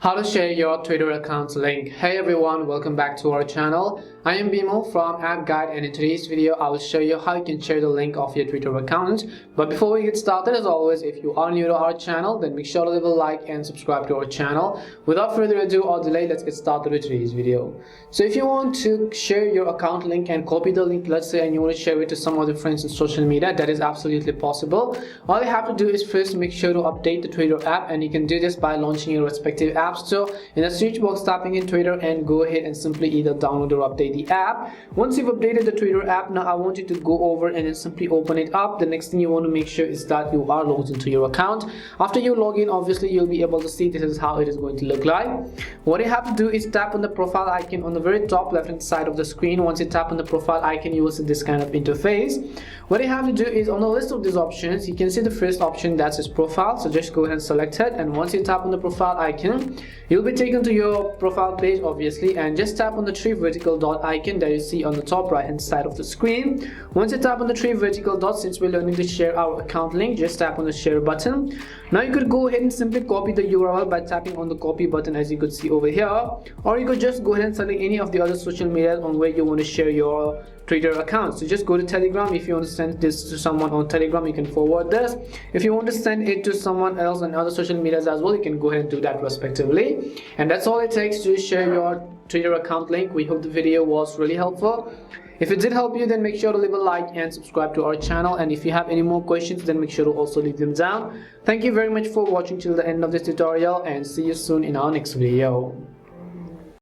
How to share your Twitter account link. Hey everyone, welcome back to our channel. I am Bimo from App Guide, and in today's video I will show you how you can share the link of your Twitter account. But before we get started, as always, if you are new to our channel, then make sure to leave a like and subscribe to our channel. Without further ado or delay, let's get started with today's video. So if you want to share your account link and copy the link, let's say, and you want to share it to some of your friends on social media, that is absolutely possible. All you have to do is first make sure to update the Twitter app, and you can do this by launching your respective app store. In the search box, typing in Twitter and go ahead and simply either download or update the app. Once you've updated the Twitter app, now I want you to go over and then simply open it up. The next thing you want to make sure is that you are logged into your account. After you log in, obviously you'll be able to see this is how it is going to look like. What you have to do is tap on the profile icon on the very top left hand side of the screen. Once you tap on the profile icon, you will see this kind of interface. What you have to do is, on the list of these options, you can see the first option, that says profile. So just go ahead and select it, and once you tap on the profile icon, you'll be taken to your profile page, obviously, and just tap on the three vertical dot icon that you see on the top right hand side of the screen. Once you tap on the three vertical dots, since we're learning to share our account link, just tap on the share button. Now you could go ahead and simply copy the URL by tapping on the copy button, as you could see over here, or you could just go ahead and select any of the other social media on where you want to share your Twitter account. So just go to Telegram. If you want to send this to someone on Telegram, you can forward this. If you want to send it to someone else on other social medias as well, you can go ahead and do that respectively. And that's all it takes to share your Twitter account link. We hope the video was really helpful. If it did help you, then make sure to leave a like and subscribe to our channel. And if you have any more questions, then make sure to also leave them down. Thank you very much for watching till the end of this tutorial, and see you soon in our next video.